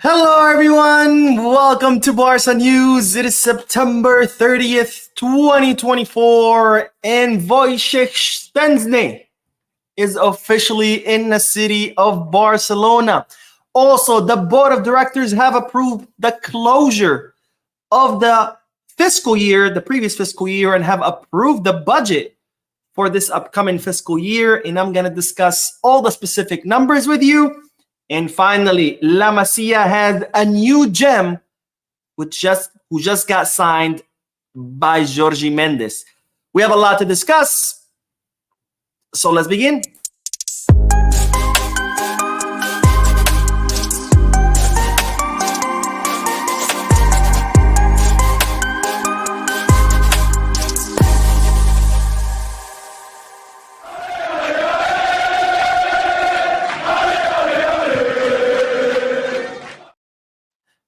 Hello, everyone. Welcome to Barca News. It is September 30th, 2024, and Wojciech Szczesny is officially in the city of Barcelona. Also, the board of directors have approved the closure of the fiscal year, the previous fiscal year, and have approved the budget for this upcoming fiscal year. And I'm going to discuss all the specific numbers with you. And finally, La Masia has a new gem who just got signed by Jorge Mendes. We have a lot to discuss, so let's begin.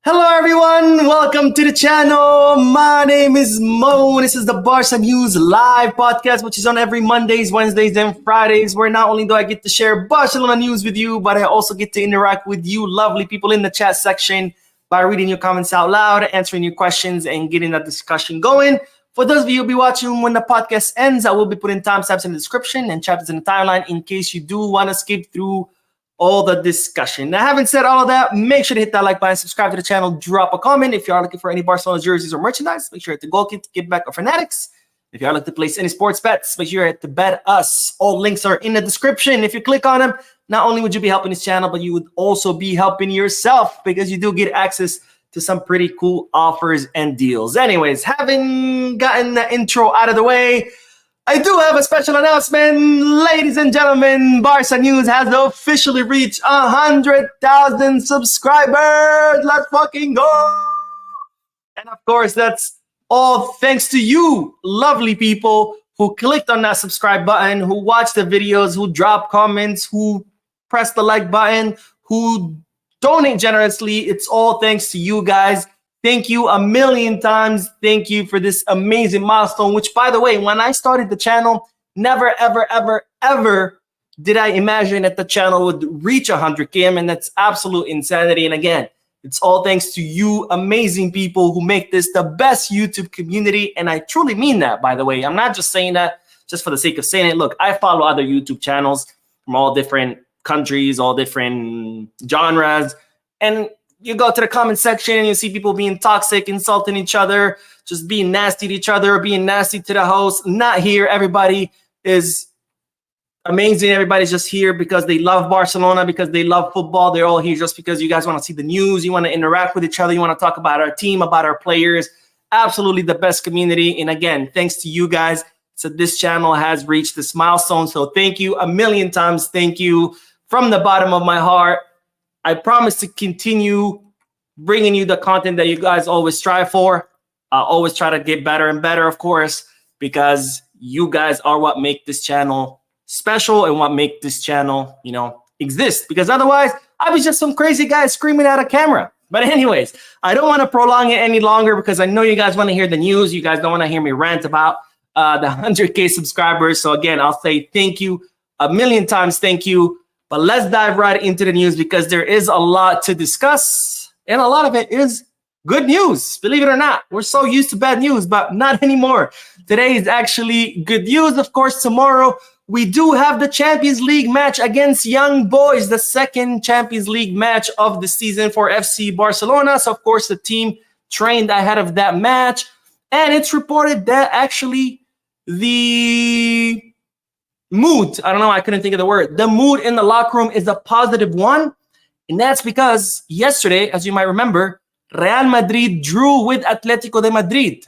Hello everyone, welcome to the channel. My name is Mo. This is the Barca News live podcast, which is on every Mondays, Wednesdays, and Fridays, where not only do I get to share Barcelona news with you, but I also get to interact with you lovely people in the chat section by reading your comments out loud, answering your questions, and getting that discussion going. For those of you who'll be watching when the podcast ends, I will be putting timestamps in the description and chapters in the timeline in case you do want to skip through all the discussion. Now, having said all of that, make sure to hit that like button, subscribe to the channel, drop a comment. If you are looking for any Barcelona jerseys or merchandise, make sure to hit the Goal Kit, Give Back, or Fanatics. If you are looking to place any sports bets, make sure to hit the Bet Us. All links are in the description. If you click on them, not only would you be helping this channel, but you would also be helping yourself because you do get access to some pretty cool offers and deals. Anyways, having gotten the intro out of the way, I do have a special announcement. Ladies and gentlemen, Barca News has officially reached 100,000 subscribers. Let's fucking go. And of course, that's all thanks to you, lovely people who clicked on that subscribe button, who watched the videos, who dropped comments, who pressed the like button, who donate generously. It's all thanks to you guys. Thank you a million times. Thank you for this amazing milestone, which, by the way, when I started the channel, never, ever, ever, ever did I imagine that the channel would reach 100K. And that's absolute insanity. And again, it's all thanks to you amazing people who make this the best YouTube community. And I truly mean that, by the way. I'm not just saying that just for the sake of saying it. Look, I follow other YouTube channels from all different countries, all different genres. And you go to the comment section and you see people being toxic, insulting each other, just being nasty to each other, being nasty to the host. Not here. Everybody is amazing. Everybody's just here because they love Barcelona, because they love football. They're all here just because you guys want to see the news. You want to interact with each other. You want to talk about our team, about our players. Absolutely the best community. And again, thanks to you guys. So this channel has reached this milestone. So thank you a million times. Thank you from the bottom of my heart. I promise to continue bringing you the content that you guys always strive for. I always try to get better and better, of course, because you guys are what make this channel special and what make this channel, exist. Because otherwise, I was just some crazy guy screaming at a camera. But anyways, I don't want to prolong it any longer because I know you guys want to hear the news. You guys don't want to hear me rant about the 100K subscribers. So again, I'll say thank you a million times. Thank you. But let's dive right into the news because there is a lot to discuss. And a lot of it is good news. Believe it or not, we're so used to bad news, but not anymore. Today is actually good news. Of course, tomorrow we do have the Champions League match against Young Boys, the second Champions League match of the season for FC Barcelona. So, of course, the team trained ahead of that match. And it's reported that actually the mood, I don't know, I couldn't think of the word. The mood in the locker room is a positive one. And that's because yesterday, as you might remember, Real Madrid drew with Atletico de Madrid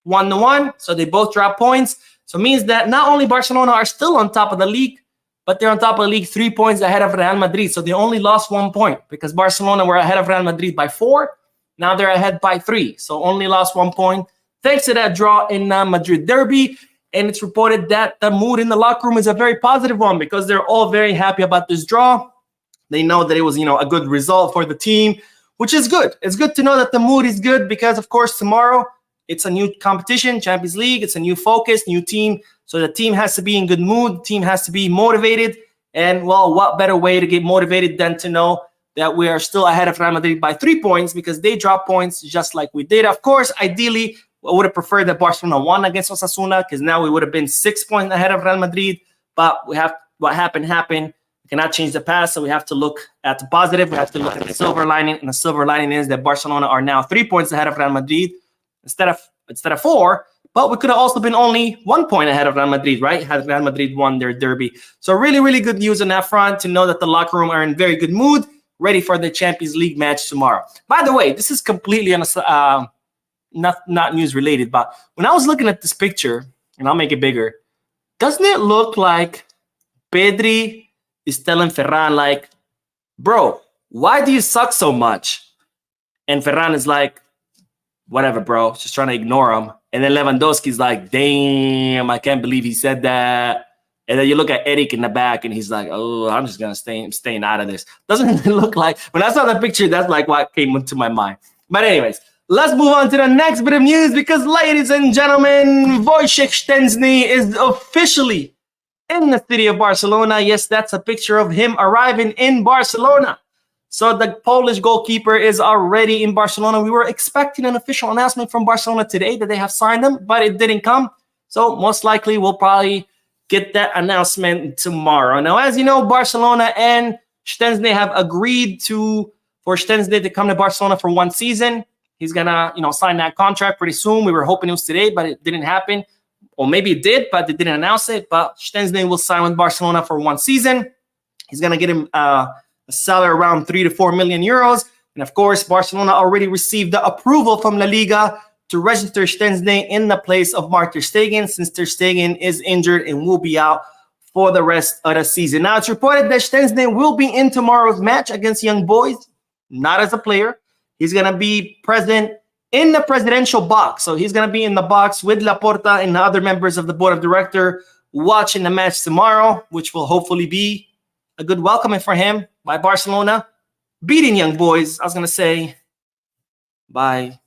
1-1. So they both dropped points. So it means that not only Barcelona are still on top of the league, but they're on top of the league 3 points ahead of Real Madrid. So they only lost 1 point because Barcelona were ahead of Real Madrid by 4. Now they're ahead by 3. So only lost 1 point thanks to that draw in Madrid Derby. And it's reported that the mood in the locker room is a very positive one because they're all very happy about this draw. They know that it was, a good result for the team, which is good. It's good to know that the mood is good because, of course, tomorrow it's a new competition, Champions League. It's a new focus, new team. So the team has to be in good mood. The team has to be motivated. And, well, what better way to get motivated than to know that we are still ahead of Real Madrid by 3 points because they dropped points just like we did. Of course, ideally, I would have preferred that Barcelona won against Osasuna because now we would have been 6 points ahead of Real Madrid. But what happened. We cannot change the past, so we have to look at the positive. We have to look at the silver lining, and the silver lining is that Barcelona are now 3 points ahead of Real Madrid instead of 4. But we could have also been only 1 point ahead of Real Madrid, right? Had Real Madrid won their derby. So really, really good news on that front to know that the locker room are in very good mood, ready for the Champions League match tomorrow. By the way, this is completely not news related, but when I was looking at this picture, and I'll make it bigger, doesn't it look like Pedri is telling Ferran, like, bro, why do you suck so much? And Ferran is like, whatever, bro, just trying to ignore him. And then Lewandowski's like, damn, I can't believe he said that. And then you look at Eric in the back, and he's like, oh, I'm just going to staying out of this. Doesn't it look like, when I saw that picture, that's like what came into my mind. But anyways, let's move on to the next bit of news because, ladies and gentlemen, Wojciech Szczesny is officially in the city of Barcelona. Yes, that's a picture of him arriving in Barcelona. So the Polish goalkeeper is already in Barcelona. We were expecting an official announcement from Barcelona today that they have signed him, but it didn't come. So most likely we'll probably get that announcement tomorrow. Now, as you know, Barcelona and Szczesny have agreed for Szczesny to come to Barcelona for 1 season. He's gonna, sign that contract pretty soon. We were hoping it was today, but it didn't happen. Or maybe it did, but they didn't announce it. But Szczesny will sign with Barcelona for 1 season. He's gonna get him a salary around 3 to 4 million euros. And of course, Barcelona already received the approval from La Liga to register Szczesny in the place of Mark ter Stegen, since ter Stegen is injured and will be out for the rest of the season. Now, it's reported that Szczesny will be in tomorrow's match against Young Boys, not as a player. He's going to be present in the presidential box. So he's going to be in the box with Laporta and the other members of the board of directors watching the match tomorrow, which will hopefully be a good welcoming for him by Barcelona beating Young Boys. I was going to say by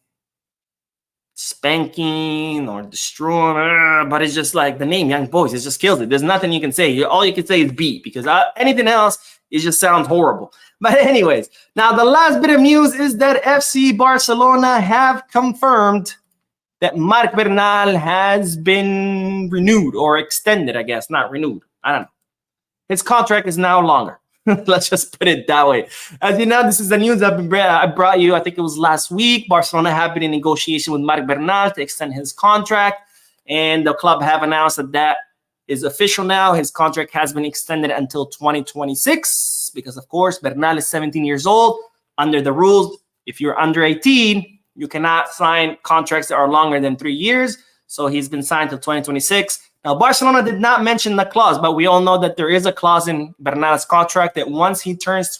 spanking or destroying, but it's just like the name Young Boys. It just kills it. There's nothing you can say. All you can say is beat, because anything else, it just sounds horrible. But anyways, now the last bit of news is that FC Barcelona have confirmed that Marc Bernal has been renewed or extended, I guess, not renewed. I don't know. His contract is now longer. Let's just put it that way. As you know, this is the news I brought you. I think it was last week. Barcelona have been in negotiation with Marc Bernal to extend his contract, and the club have announced that is official now. His contract has been extended until 2026 because, of course, Bernal is 17 years old. Under the rules, if you're under 18, you cannot sign contracts that are longer than 3 years. So he's been signed till 2026. Now, Barcelona did not mention the clause, but we all know that there is a clause in Bernal's contract that once he turns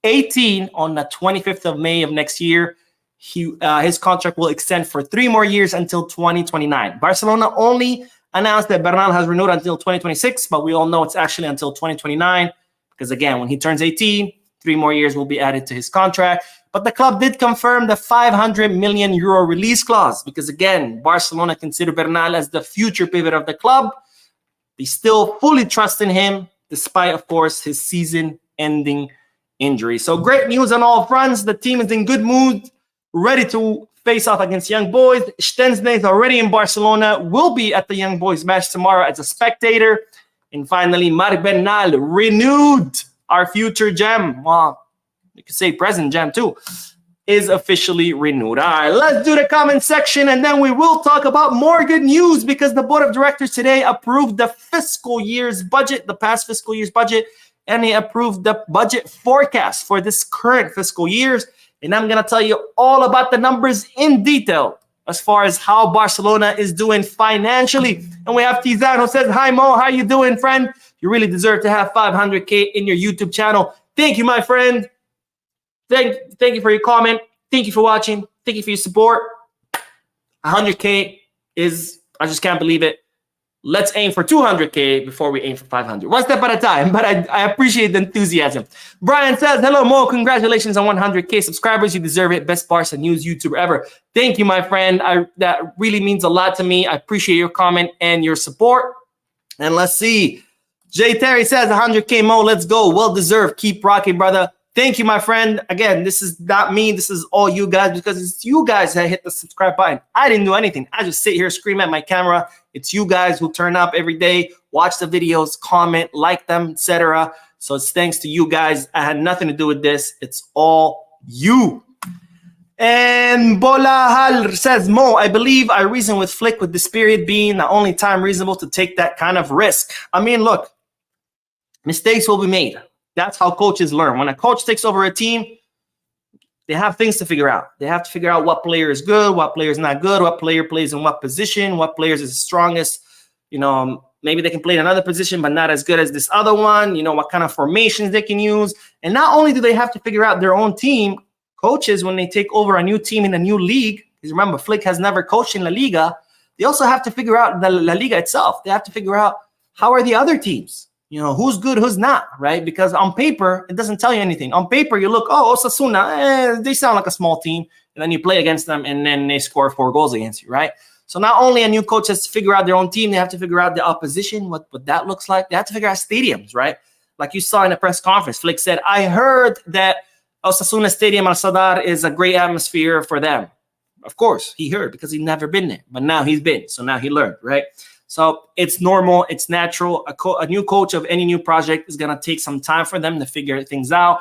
18 on the 25th of May of next year, his contract will extend for 3 more years until 2029. Barcelona only announced that Bernal has renewed until 2026, but we all know it's actually until 2029 because, again, when he turns 18, 3 more years will be added to his contract. But the club did confirm the 500 million euro release clause because, again, Barcelona consider Bernal as the future pivot of the club. They still fully trust in him, despite, of course, his season-ending injury. So great news on all fronts. The team is in good mood, ready to face off against Young Boys. Szczesny is already in Barcelona, will be at the Young Boys match tomorrow as a spectator. And finally, Marc Bernal renewed, our future gem. Well, you could say present gem too, is officially renewed. All right, let's do the comment section, and then we will talk about more good news because the board of directors today approved the fiscal year's budget, the past fiscal year's budget, and they approved the budget forecast for this current fiscal years. And I'm going to tell you all about the numbers in detail as far as how Barcelona is doing financially. And we have Tizan who says, hi, Mo, how you doing, friend? You really deserve to have 500K in your YouTube channel. Thank you, my friend. Thank you for your comment. Thank you for watching. Thank you for your support. 100K is, I just can't believe it. Let's aim for 200K before we aim for 500. One step at a time, but I appreciate the enthusiasm. Brian says, hello, Mo. Congratulations on 100K subscribers. You deserve it. Best Barca News YouTuber ever. Thank you, my friend. That really means a lot to me. I appreciate your comment and your support. And let's see. Jay Terry says 100K Mo, let's go. Well deserved. Keep rocking, brother. Thank you, my friend. Again, this is not me. This is all you guys because it's you guys that hit the subscribe button. I didn't do anything. I just sit here, scream at my camera. It's you guys who turn up every day, watch the videos, comment, like them, etc. So it's thanks to you guys. I had nothing to do with this. It's all you. And Bolahal says, Mo, I believe I reason with Flick with this period being the only time reasonable to take that kind of risk. I mean, look, mistakes will be made. That's how coaches learn. When a coach takes over a team, they have things to figure out. They have to figure out what player is good, what player is not good, what player plays in what position, what players is the strongest. You know, maybe they can play in another position, but not as good as this other one. You know, what kind of formations they can use. And not only do they have to figure out their own team, coaches, when they take over a new team in a new league, because remember, Flick has never coached in La Liga, they also have to figure out the La Liga itself. They have to figure out how are the other teams. You know, who's good, who's not, right? Because on paper, it doesn't tell you anything. On paper, you look, oh, Osasuna, they sound like a small team. And then you play against them, and then they score 4 goals against you, right? So not only a new coach has to figure out their own team, they have to figure out the opposition, what that looks like. They have to figure out stadiums, right? Like you saw in the press conference, Flick said, I heard that Osasuna Stadium Al Sadar is a great atmosphere for them. Of course, he heard because he'd never been there. But now he's been. So now he learned, right? So it's normal. It's natural. A new coach of any new project is going to take some time for them to figure things out.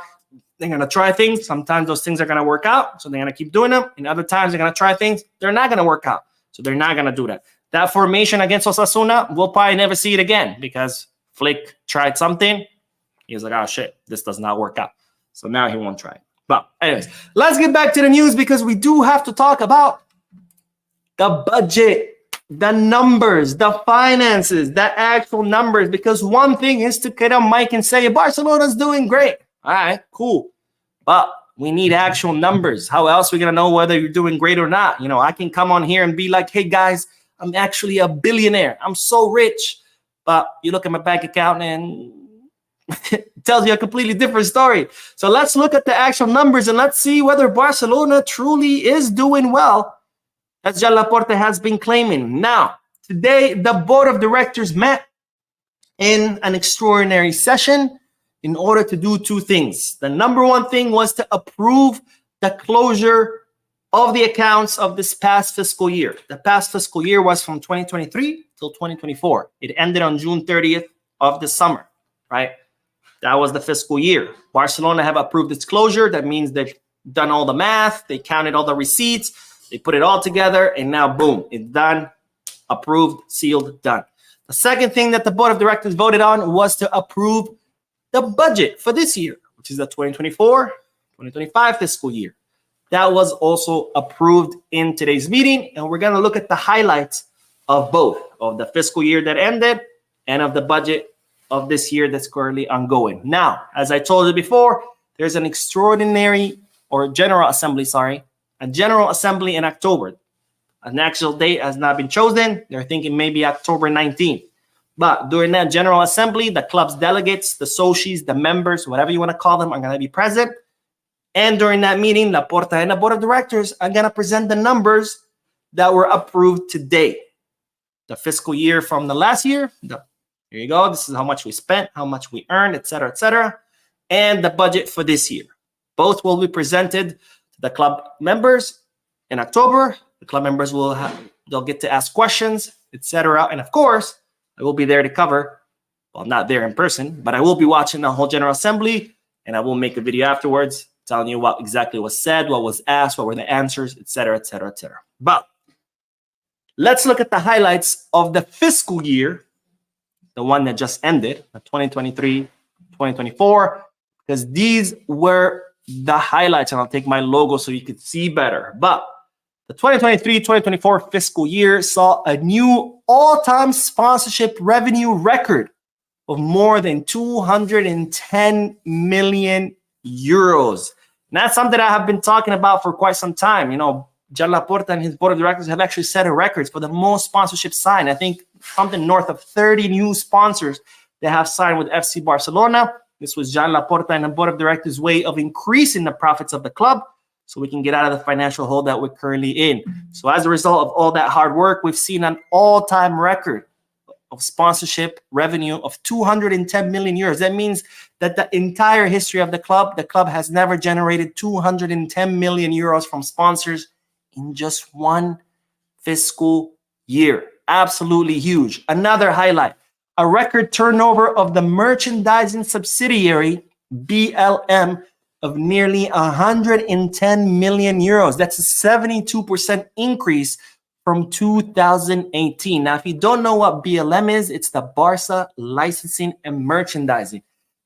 They're going to try things. Sometimes those things are going to work out. So they're going to keep doing them. And other times they're going to try things. They're not going to work out. So they're not going to do that. That formation against Osasuna, we'll probably never see it again because Flick tried something. He was like, oh, shit, this does not work out. So now he won't try it. But anyways, let's get back to the news because we do have to talk about the budget, the numbers, the finances, the actual numbers. Because one thing is to get on mic and say, Barcelona's doing great. All right, cool. But we need actual numbers. How else are we going to know whether you're doing great or not? You know, I can come on here and be like, hey, guys, I'm actually a billionaire. I'm so rich. But you look at my bank account and it tells you a completely different story. So let's look at the actual numbers and let's see whether Barcelona truly is doing well, as Joan Laporta has been claiming. Now, today, the board of directors met in an extraordinary session in order to do 2 things. The number one thing was to approve the closure of the accounts of this past fiscal year. The past fiscal year was from 2023 till 2024. It ended on June 30th of the summer, right? That was the fiscal year. Barcelona have approved its closure. That means they've done all the math. They counted all the receipts. They put it all together. And now, boom, it's done, approved, sealed, done. The second thing that the board of directors voted on was to approve the budget for this year, which is the 2024-2025 fiscal year. That was also approved in today's meeting. And we're going to look at the highlights of both, of the fiscal year that ended and of the budget of this year that's currently ongoing. Now, as I told you before, there's an extraordinary or general assembly, a general assembly in October. An actual date has not been chosen. They're thinking maybe October 19th. But during that general assembly, the club's delegates, the socios, the members, whatever you want to call them, are going to be present. And during that meeting, Laporta and the board of directors are going to present the numbers that were approved today. The fiscal year from the last year, here you go. This is how much we spent, how much we earned, etc., etc., and the budget for this year. Both will be presented to the club members in October. The club members they'll get to ask questions, etc. And of course, I will be there to cover. Well, not there in person, but I will be watching the whole General Assembly, and I will make a video afterwards telling you what exactly was said, what was asked, what were the answers, etc., etc., etc. But let's look at the highlights of the fiscal year, the one that just ended, the 2023-2024, because these were the highlights, and I'll take my logo so you could see better. But the 2023-2024 fiscal year saw a new all-time sponsorship revenue record of more than 210 million euros. And that's something I have been talking about for quite some time. You know, Joan Laporta and his board of directors have actually set a record for the most sponsorship signed. I think something north of 30 new sponsors that have signed with FC Barcelona. This was Joan Laporta and the board of directors' way of increasing the profits of the club so we can get out of the financial hole that we're currently in. So as a result of all that hard work, we've seen an all-time record of sponsorship revenue of 210 million euros. That means that the entire history of the club has never generated 210 million euros from sponsors in just one fiscal year. Absolutely huge. Another highlight, a record turnover of the merchandising subsidiary, BLM, of nearly 110 million euros. That's a 72% increase from 2018. Now, if you don't know what BLM is, it's the Barca Licensing and Merchandising.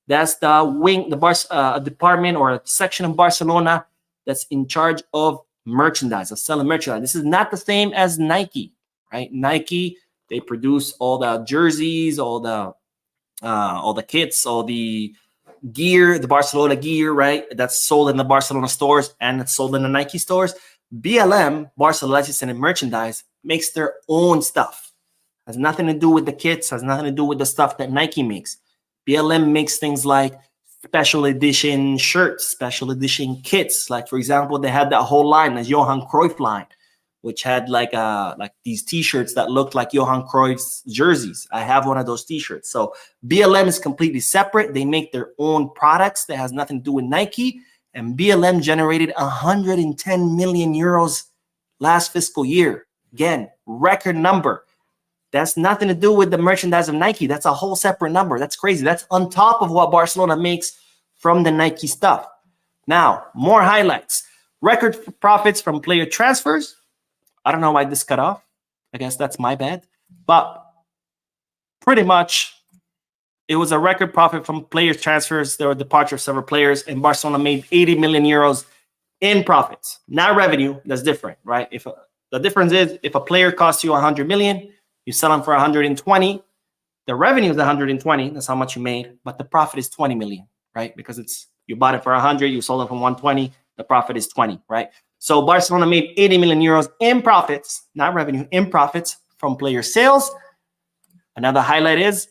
That's the wing, the Barca department or a section of Barcelona that's in charge of merchandise, of selling merchandise. This is not the same as Nike, right? Nike, they produce all the jerseys, all the kits, all the gear, the Barcelona gear, right? That's sold in the Barcelona stores and it's sold in the Nike stores. BLM, Barca Licensing and Merchandise, makes their own stuff. Has nothing to do with the kits, has nothing to do with the stuff that Nike makes. BLM makes things like special edition shirts, special edition kits. Like, for example, they had that whole line, the Johan Cruyff line, which had like these t-shirts that looked like Johan Cruyff's jerseys. I have one of those t-shirts. So BLM is completely separate. They make their own products that has nothing to do with Nike. And BLM generated 110 million euros last fiscal year. Again, record number. That's nothing to do with the merchandise of Nike. That's a whole separate number. That's crazy. That's on top of what Barcelona makes from the Nike stuff. Now, more highlights. Record profits from player transfers. I don't know why this cut off. I guess that's my bad. But pretty much, it was a record profit from players transfers. There were departure of several players, and Barcelona made 80 million euros in profits. Not revenue. That's different, right? The difference is if a player costs you 100 million, you sell them for 120. The revenue is 120. That's how much you made, but the profit is 20 million, right? Because you bought it for 100, you sold it for 120. The profit is 20, right? So Barcelona made 80 million euros in profits, not revenue, in profits from player sales. Another highlight is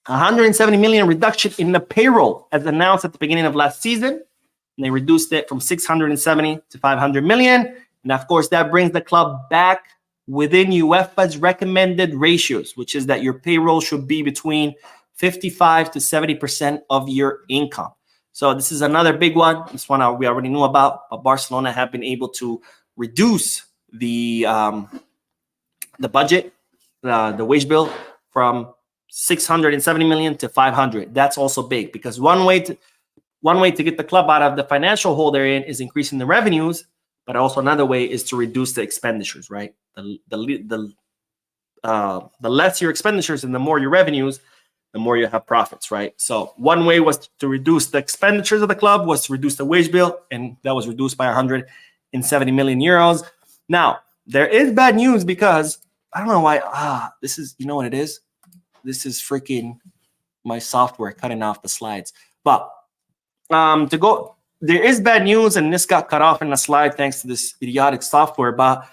170 million reduction in the payroll as announced at the beginning of last season. And they reduced it from 670 to 500 million. And of course, that brings the club back within UEFA's recommended ratios, which is that your payroll should be between 55 to 70% of your income. So this is another big one. This one we already knew about, but Barcelona have been able to reduce the budget, the wage bill from 670 million to 500. That's also big because one way to get the club out of the financial hole they're in is increasing the revenues, but also another way is to reduce the expenditures, right? The less your expenditures and the more your revenues, the more you have profits, right? So one way was to reduce the expenditures of the club, was to reduce the wage bill, and that was reduced by 170 million euros. Now, there is bad news because I don't know why. This is, you know what it is? This is freaking my software cutting off the slides. But there is bad news, and this got cut off in the slide thanks to this idiotic software. But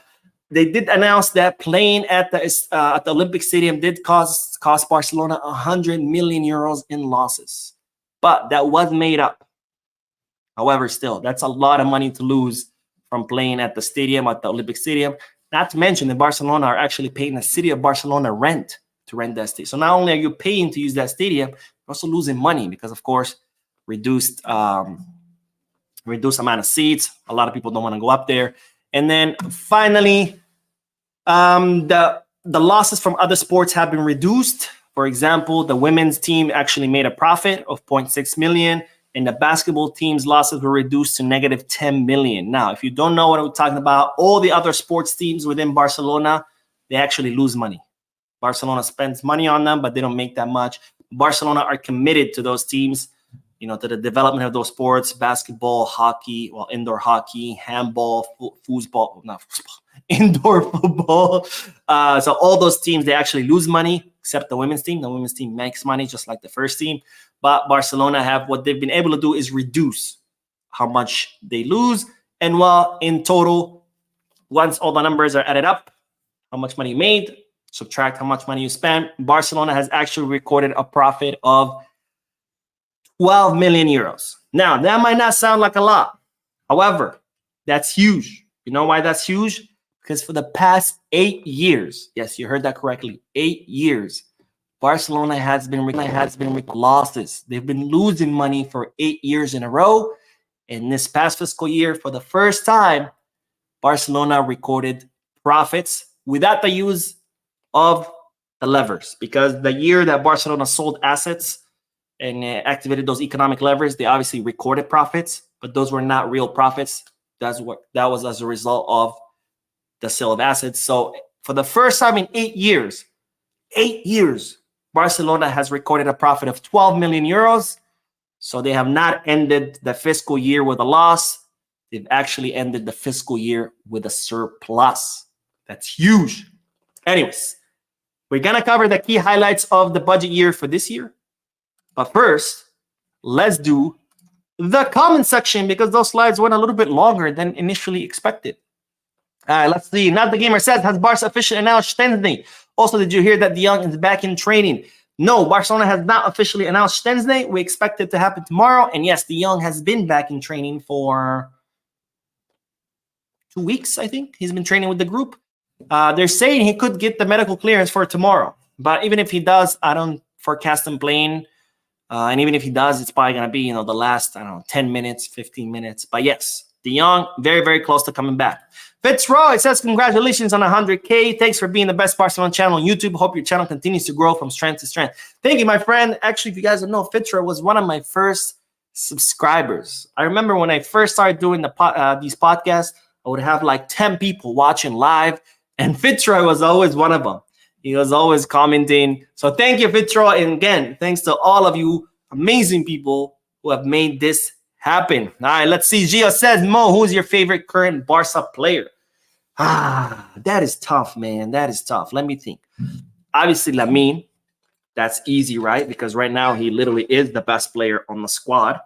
they did announce that playing at the Olympic Stadium did cost Barcelona 100 million euros in losses. But that was made up. However, still, that's a lot of money to lose from playing at the stadium, at the Olympic Stadium. Not to mention that Barcelona are actually paying the city of Barcelona rent to rent that stadium. So not only are you paying to use that stadium, you're also losing money because, of course, reduced amount of seats. A lot of people don't want to go up there. And then finally, the losses from other sports have been reduced. For example, the women's team actually made a profit of 0.6 million, and the basketball team's losses were reduced to negative 10 million. Now, if you don't know what I'm talking about, all the other sports teams within Barcelona, they actually lose money. Barcelona spends money on them, but they don't make that much. Barcelona are committed to those teams, to the development of those sports: basketball, hockey, indoor hockey, handball, indoor football. So all those teams, they actually lose money, except the women's team. The women's team makes money just like the first team. But Barcelona what they've been able to do is reduce how much they lose. And in total, once all the numbers are added up, how much money you made, subtract how much money you spent, Barcelona has actually recorded a profit of 12 million euros. Now, that might not sound like a lot. However, that's huge. You know why that's huge? Because for the past 8 years, yes, you heard that correctly, 8 years, Barcelona has been losses. They've been losing money for 8 years in a row. And this past fiscal year, for the first time, Barcelona recorded profits without the use of the levers. Because the year that Barcelona sold assets and activated those economic levers, they obviously recorded profits, but those were not real profits. That was as a result of the sale of assets. So for the first time in 8 years, Barcelona has recorded a profit of 12 million euros. So they have not ended the fiscal year with a loss. They've actually ended the fiscal year with a surplus. That's huge. Anyways, we're going to cover the key highlights of the budget year for this year. But first, let's do the comment section because those slides went a little bit longer than initially expected. Let's see. Not the Gamer says, has Barca officially announced Szczesny? Also, did you hear that De Jong is back in training? No, Barcelona has not officially announced Szczesny. We expect it to happen tomorrow. And yes, De Jong has been back in training for 2 weeks, I think. He's been training with the group. They're saying he could get the medical clearance for tomorrow. But even if he does, I don't forecast him playing. And even if he does, it's probably going to be, the last, 10 minutes, 15 minutes. But yes, De Jong, very, very close to coming back. Fitzroy says, congratulations on 100K. Thanks for being the best Barcelona channel on YouTube. Hope your channel continues to grow from strength to strength. Thank you, my friend. Actually, if you guys don't know, Fitzroy was one of my first subscribers. I remember when I first started doing these podcasts, I would have like 10 people watching live, and Fitzroy was always one of them. He was always commenting. So thank you, Fitzroy. And again, thanks to all of you amazing people who have made this happen. All right, let's see. Gio says, Mo, who's your favorite current Barca player? That is tough, man. That is tough. Let me think. Obviously, Lamine. That's easy, right? Because right now he literally is the best player on the squad.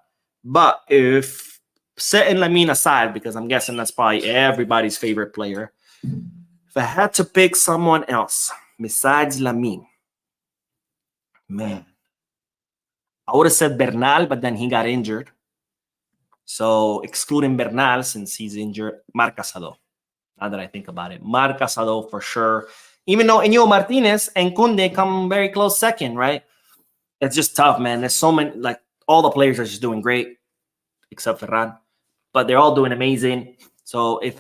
But if setting Lamine aside, because I'm guessing that's probably everybody's favorite player, if I had to pick someone else besides Lamine, man, I would have said Bernal, but then he got injured. So excluding Bernal, since he's injured, Marc Casado. Now that I think about it, Marc Casado for sure. Even though Inigo Martinez and Koundé come very close second, right? It's just tough, man. There's so many, like all the players are just doing great, except Ferran. But they're all doing amazing. So if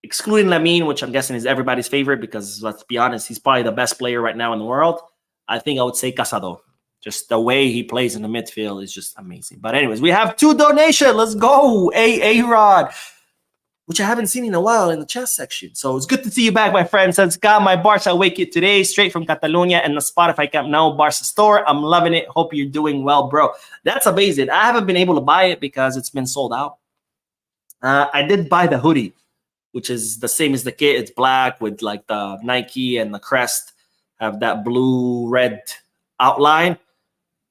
excluding Lamine, which I'm guessing is everybody's favorite, because let's be honest, he's probably the best player right now in the world, I think I would say Casado. Just the way he plays in the midfield is just amazing. But anyways, we have 2 donations. Let's go. A-Rod, which I haven't seen in a while in the chat section. So it's good to see you back, my friend. Says, got my Barca away kit today, straight from Catalonia and the Spotify Camp Nou Barca store. I'm loving it. Hope you're doing well, bro. That's amazing. I haven't been able to buy it because it's been sold out. I did buy the hoodie, which is the same as the kit. It's black with like the Nike and the crest have that blue-red outline.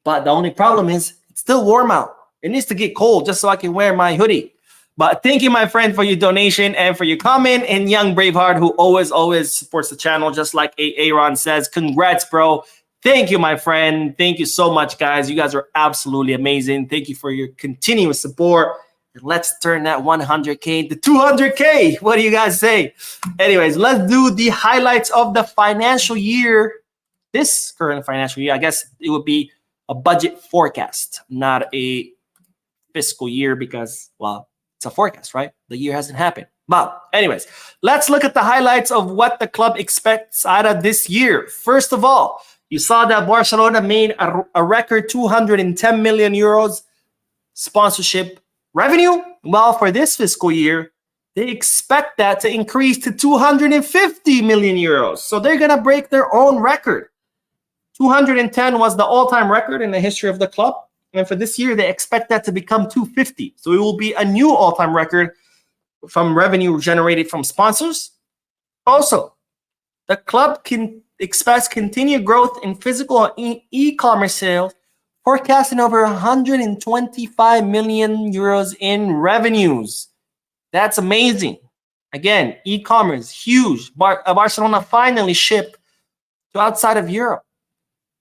But the only problem is it's still warm out. It needs to get cold just so I can wear my hoodie. But thank you, my friend, for your donation and for your comment. And Young Braveheart, who always supports the channel, just like Aaron says, congrats, bro. Thank you, my friend. Thank you so much, guys. You guys are absolutely amazing. Thank you for your continuous support. And let's turn that 100K into 200K. What do you guys say? Anyways, let's do the highlights of the financial year. This current financial year, I guess it would be a budget forecast, not a fiscal year because, well, it's a forecast, right? The year hasn't happened. But anyways, let's look at the highlights of what the club expects out of this year. First of all, you saw that Barcelona made a record 210 million euros sponsorship revenue. Well, for this fiscal year, they expect that to increase to 250 million euros. So they're going to break their own record. 210 was the all-time record in the history of the club. And for this year, they expect that to become 250. So it will be a new all-time record from revenue generated from sponsors. Also, the club expects continued growth in physical and e-commerce sales, forecasting over 125 million euros in revenues. That's amazing. Again, e-commerce, huge. Barcelona finally shipped to outside of Europe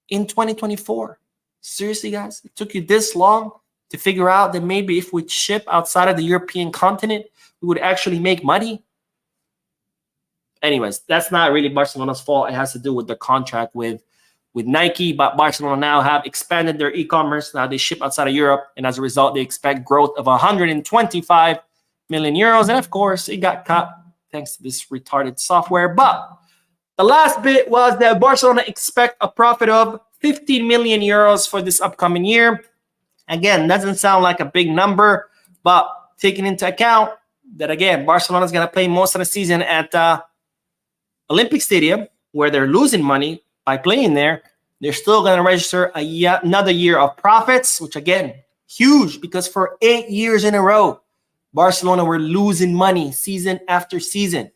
in 2024. Seriously, guys, it took you this long to figure out that maybe if we ship outside of the European continent, we would actually make money? anyways, that's not really Barcelona's fault. It has to do with the contract with Nike. But Barcelona now have expanded their e-commerce. Now they ship outside of Europe, and as a result, they expect growth of 125 million euros. And of course, it got cut thanks to this retarded software. But the last bit was that Barcelona expect a profit of 15 million euros for this upcoming year. Again, doesn't sound like a big number, but taking into account that, again, Barcelona is going to play most of the season at Olympic Stadium, where they're losing money by playing there, they're still going to register another year of profits, which, again, huge, because for 8 years in a row, Barcelona were losing money season after season.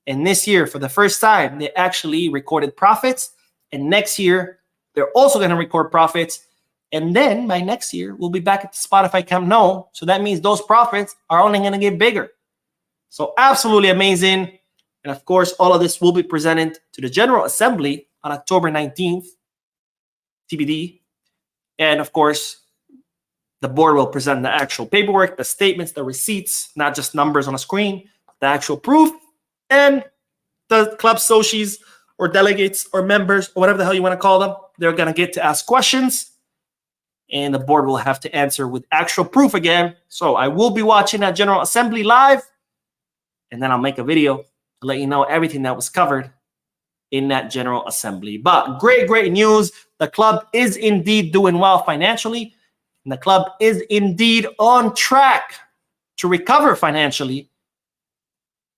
And this year, for the first time, they actually recorded profits. And next year, they're also going to record profits. And then by next year, we'll be back at the Spotify Camp Nou. So that means those profits are only going to get bigger. So absolutely amazing. And of course, all of this will be presented to the General Assembly on October 19th, TBD. And of course, the board will present the actual paperwork, the statements, the receipts, not just numbers on a screen, the actual proof. And the club socios or delegates or members or whatever the hell you want to call them, they're going to get to ask questions. And the board will have to answer with actual proof again. So I will be watching that General Assembly live. And then I'll make a video to let you know everything that was covered in that General Assembly. But great news. The club is indeed doing well financially. And the club is indeed on track to recover financially,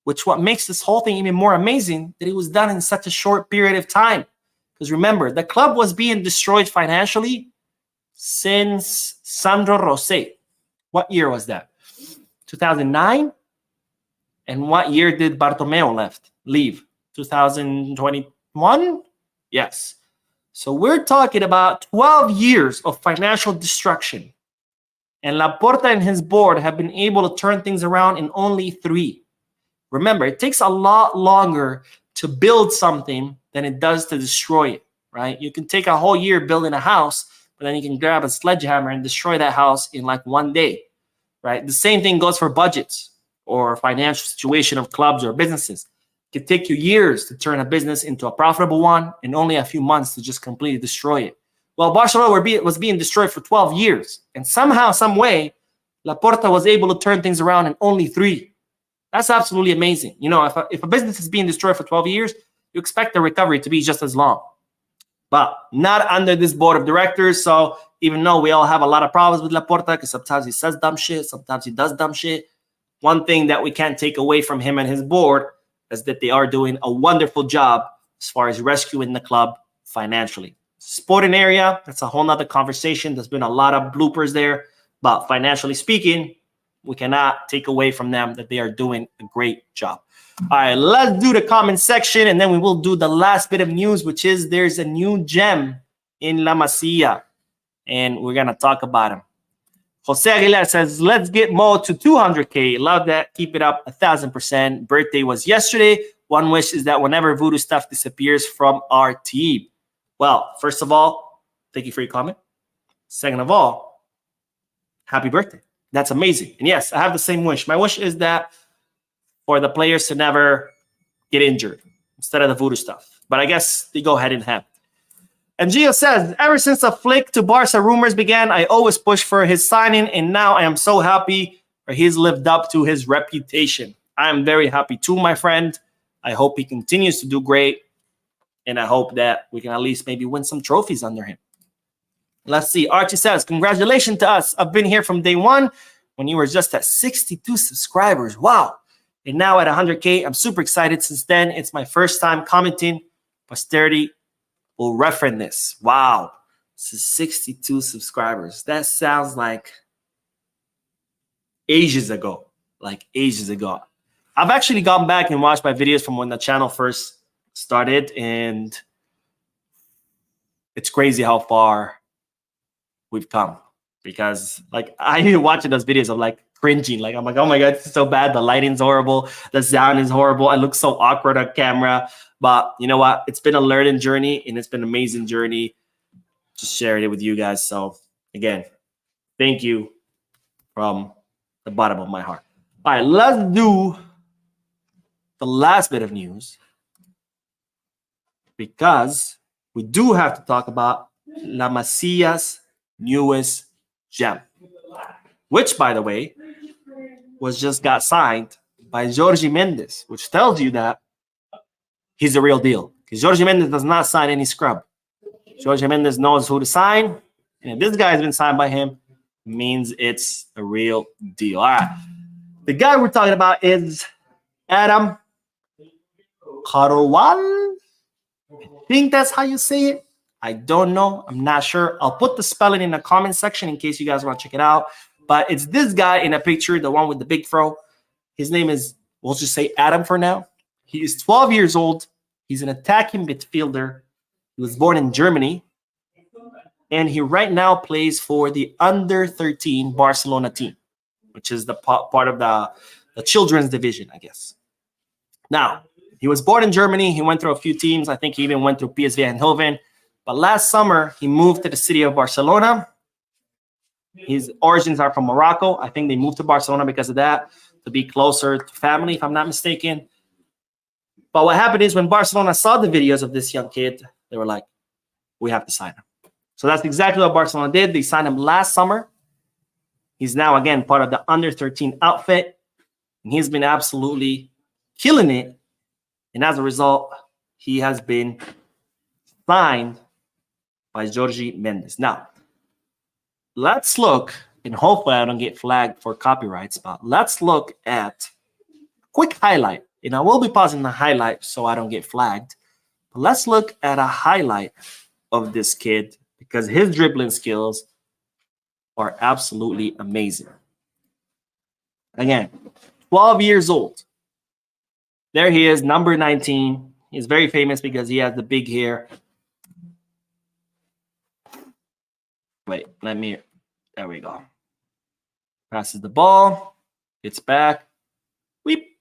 which what makes this whole thing even more amazing that it was done in such a short period of time. Because remember, the club was being destroyed financially since Sandro Rosé. What year was that? 2009? And what year did Bartomeu leave? 2021? Yes. So we're talking about 12 years of financial destruction. And Laporta and his board have been able to turn things around in only 3. Remember, it takes a lot longer to build something than it does to destroy it, right? You can take a whole year building a house, but then you can grab a sledgehammer and destroy that house in like one day, right? The same thing goes for budgets or financial situation of clubs or businesses. It can take you years to turn a business into a profitable one and only a few months to just completely destroy it. Well, Barcelona was being destroyed for 12 years. And somehow, some way, Laporta was able to turn things around in only 3. That's absolutely amazing. You know, if a business is being destroyed for 12 years, you expect the recovery to be just as long. But not under this board of directors. So even though we all have a lot of problems with Laporta, because sometimes he says dumb shit, sometimes he does dumb shit, one thing that we can't take away from him and his board is that they are doing a wonderful job as far as rescuing the club financially. Sporting area, that's a whole nother conversation. There's been a lot of bloopers there. But financially speaking, we cannot take away from them that they are doing a great job. All right, let's do the comment section, and then we will do the last bit of news, which is there's a new gem in La Masia, and we're going to talk about him. Jose Aguilar says, let's get Mo to 200K. Love that. Keep it up 1,000%. Birthday was yesterday. One wish is that whenever voodoo stuff disappears from our team. Well, first of all, thank you for your comment. Second of all, happy birthday. That's amazing. And yes, I have the same wish. My wish is that for the players to never get injured instead of the voodoo stuff. But I guess they go hand in hand. And Gio says, ever since the Flick to Barca rumors began, I always pushed for his signing, and now I am so happy for he's lived up to his reputation. I am very happy too, my friend. I hope he continues to do great, and I hope that we can at least maybe win some trophies under him. Let's see. Archie says, congratulations to us. I've been here from day one when you were just at 62 subscribers. Wow. And now at 100K, I'm super excited. Since then, it's my first time commenting. Posterity will reference this. Wow. This is 62 subscribers. That sounds like ages ago. Like ages ago. I've actually gone back and watched my videos from when the channel first started, and it's crazy how far we've come. Because like I even watching those videos, I'm like cringing. Like I'm like, oh my God, it's so bad. The lighting's horrible. The sound is horrible. I look so awkward on camera. But you know what? It's been a learning journey, and it's been an amazing journey. Just sharing it with you guys. So again, thank you from the bottom of my heart. All right, let's do the last bit of news, because we do have to talk about La Masia's newest gem, which, by the way, just got signed by Jorge Mendes, which tells you that he's the real deal. Because Jorge Mendes does not sign any scrub. Jorge Mendes knows who to sign, and if this guy has been signed by him, it means it's a real deal. All right. The guy we're talking about is Adam Carwal. I think that's how you say it. I don't know. I'm not sure. I'll put the spelling in the comment section in case you guys want to check it out. But it's this guy in a picture, the one with the big fro. His name is, we'll just say Adam for now. He is 12 years old. He's an attacking midfielder. He was born in Germany. And he right now plays for the under-13 Barcelona team, which is the part of the children's division, I guess. Now, he was born in Germany. He went through a few teams. I think he even went through PSV Eindhoven. But last summer, he moved to the city of Barcelona. His origins are from Morocco. I think they moved to Barcelona because of that, to be closer to family, if I'm not mistaken. But what happened is when Barcelona saw the videos of this young kid, they were like, we have to sign him. So that's exactly what Barcelona did. They signed him last summer. He's now, again, part of the under-13 outfit. And he's been absolutely killing it. And as a result, he has been signed by Jorge Mendes. Now, let's look, and hopefully I don't get flagged for copyrights, but let's look at a quick highlight. And I will be pausing the highlight so I don't get flagged. But let's look at a highlight of this kid because his dribbling skills are absolutely amazing. Again, 12 years old. There he is, number 19. He's very famous because he has the big hair. Wait, there we go. Passes the ball. It's back. Weep.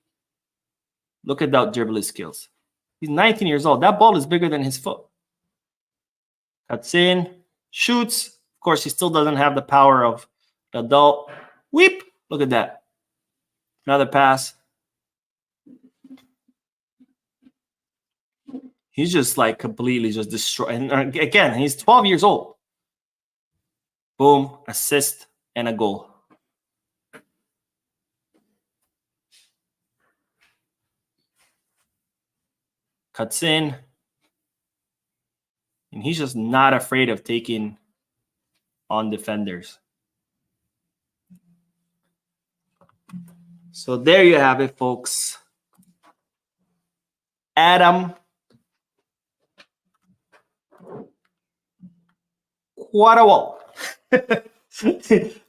Look at that dribbling skills. He's 19 years old. That ball is bigger than his foot. Cuts in, shoots. Of course, he still doesn't have the power of the adult. Weep. Look at that. Another pass. He's just like completely just destroyed. And again, he's 12 years old. Boom, assist, and a goal. Cuts in. And he's just not afraid of taking on defenders. So there you have it, folks. Adam Carwal.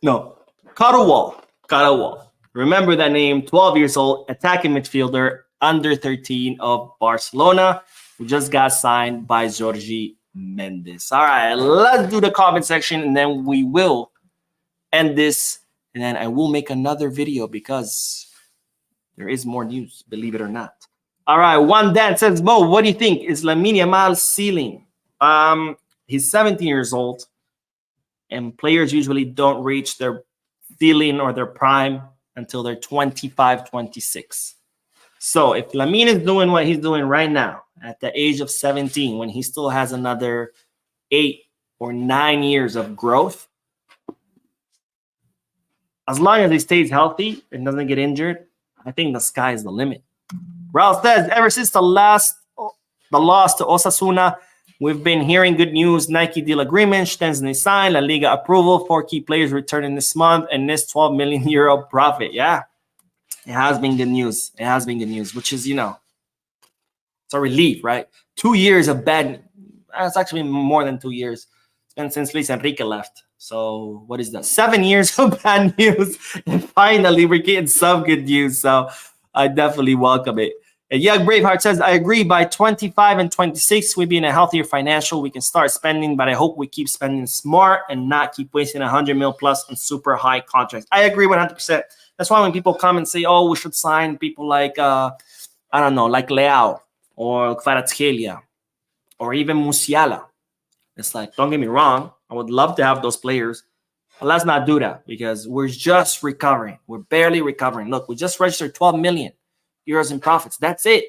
No, Carwal. Remember that name, 12 years old, attacking midfielder, under 13 of Barcelona, who just got signed by Jorge Mendes. All right, let's do the comment section, and then we will end this, and then I will make another video because there is more news, believe it or not. All right, One Dan says, Mo, what do you think? Is Lamine Yamal's ceiling? He's 17 years old, and players usually don't reach their ceiling or their prime until they're 25, 26. So if Lamine is doing what he's doing right now at the age of 17, when he still has another 8 or 9 years of growth, as long as he stays healthy and doesn't get injured, I think the sky is the limit. Ralph says, ever since the loss to Osasuna, we've been hearing good news. Nike deal agreement, Szczesny signed, La Liga approval, 4 key players returning this month, and this 12 million euro profit. Yeah, it has been good news. It has been good news, which is, it's a relief, right? 2 years of bad. It's actually more than 2 years. It's been since Luis Enrique left. So what is that? 7 years of bad news. And finally, we're getting some good news. So I definitely welcome it. And Young Braveheart says, I agree. By 25 and 26, we'll be in a healthier financial. We can start spending, but I hope we keep spending smart and not keep wasting 100 mil plus on super high contracts. I agree 100%. That's why when people come and say, oh, we should sign people like, I don't know, like Leao or Kvaratskhelia or even Musiala. It's like, don't get me wrong. I would love to have those players. But let's not do that because we're just recovering. We're barely recovering. Look, we just registered 12 million. euros in profits. That's it.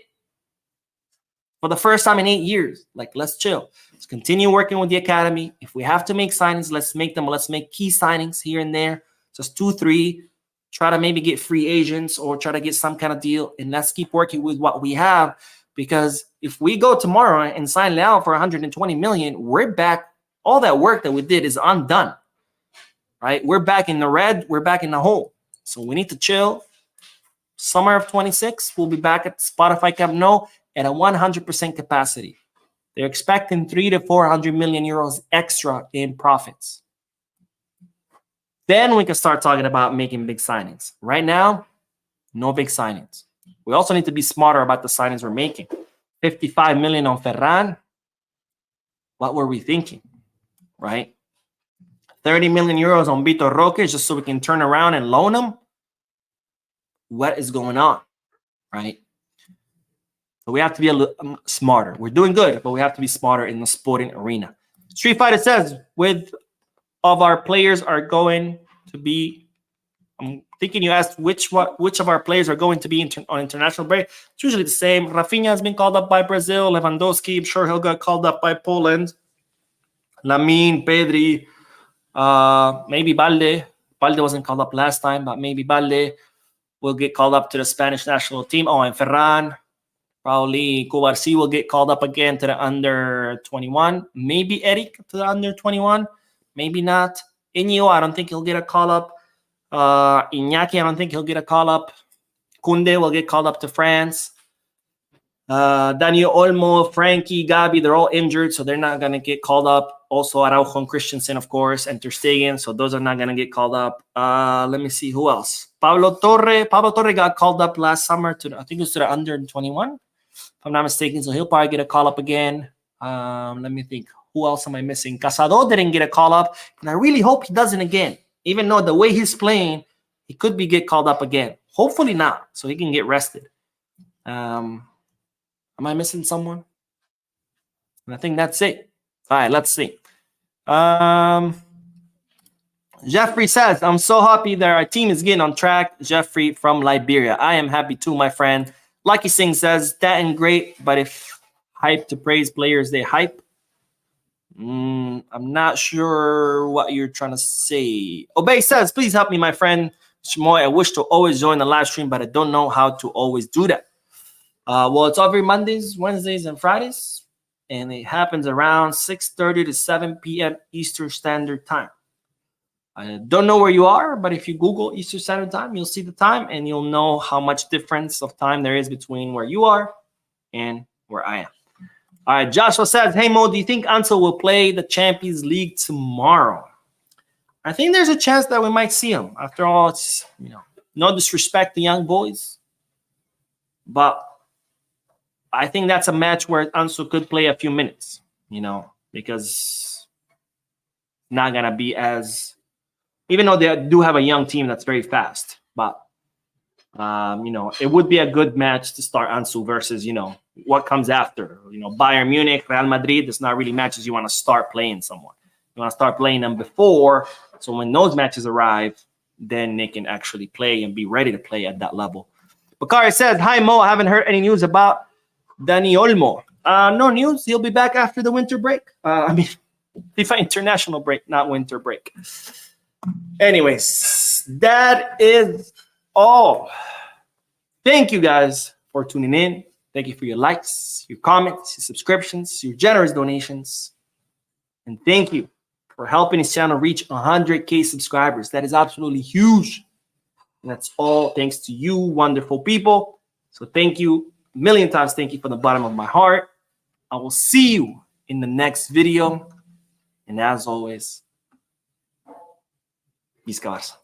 For the first time in 8 years. Like, let's chill. Let's continue working with the academy. If we have to make signings, let's make them. Let's make key signings here and there. Just 2, 3. Try to maybe get free agents or try to get some kind of deal. And let's keep working with what we have. Because if we go tomorrow and sign Leao for 120 million, we're back. All that work that we did is undone. Right? We're back in the red. We're back in the hole. So we need to chill. Summer of 26, we'll be back at Spotify Camp Nou at a 100% capacity. They're expecting 300 to 400 million euros extra in profits. Then we can start talking about making big signings. Right now, no big signings. We also need to be smarter about the signings we're making. 55 million on Ferran. What were we thinking? Right? 30 million euros on Vitor Roque just so we can turn around and loan him. What is going on? Right? So we have to be a little smarter. We're doing good, but we have to be smarter in the sporting arena. Street Fighter says, with of our players are going to be, I'm thinking you asked which of our players are going to be on international break. It's usually the same. Rafinha has been called up by Brazil. Lewandowski, I'm sure he'll get called up by Poland. Lamine, Pedri, maybe Balde. Balde wasn't called up last time, but maybe Balde will get called up to the Spanish national team. Oh, and Ferran. Probably Kubarsi will get called up again to the under 21. Maybe Eric to the under 21. Maybe not. Iñigo, I don't think he'll get a call up. Iñaki, I don't think he'll get a call up. Kunde will get called up to France. Daniel Olmo, Frankie, Gabi, they're all injured, so they're not going to get called up. Also, Araujo and Christensen, of course, and Ter Stegen, so those are not going to get called up. Let me see, who else? Pablo Torre got called up last summer to, I think it was to the under 21. If I'm not mistaken, so he'll probably get a call up again. Let me think. Who else am I missing? Casado didn't get a call up, and I really hope he doesn't again. Even though the way he's playing, he could get called up again. Hopefully not, so he can get rested. Am I missing someone? I think that's it. All right, let's see. Jeffrey says, I'm so happy that our team is getting on track. Jeffrey from Liberia. I am happy too, my friend. Lucky Singh says, that ain't great, but if hype to praise players, they hype. I'm not sure what you're trying to say. Obey says, please help me, my friend. Shimoy, I wish to always join the live stream, but I don't know how to always do that. Well, it's every Mondays, Wednesdays, and Fridays, and it happens around 6:30 to 7 p.m. Eastern Standard Time. I don't know where you are, but if you Google Eastern Standard Time, you'll see the time, and you'll know how much difference of time there is between where you are and where I am. All right, Joshua says, hey, Mo, do you think Ansel will play the Champions League tomorrow? I think there's a chance that we might see him. After all, it's, no disrespect to young boys, but I think that's a match where Ansu could play a few minutes, because not going to be as, even though they do have a young team that's very fast, but, it would be a good match to start Ansu versus, what comes after. Bayern Munich, Real Madrid, it's not really matches you want to start playing someone. You want to start playing them before, so when those matches arrive, then they can actually play and be ready to play at that level. Bakari says, hi, Mo, I haven't heard any news about Dani Olmo. No news. He'll be back after the winter break. FIFA international break, not winter break. Anyways, that is all. Thank you guys for tuning in. Thank you for your likes, your comments, your subscriptions, your generous donations. And thank you for helping this channel reach 100K subscribers. That is absolutely huge. And that's all thanks to you wonderful people. So thank you. A million times thank you from the bottom of my heart. I will see you in the next video. And as always, Visca Barça.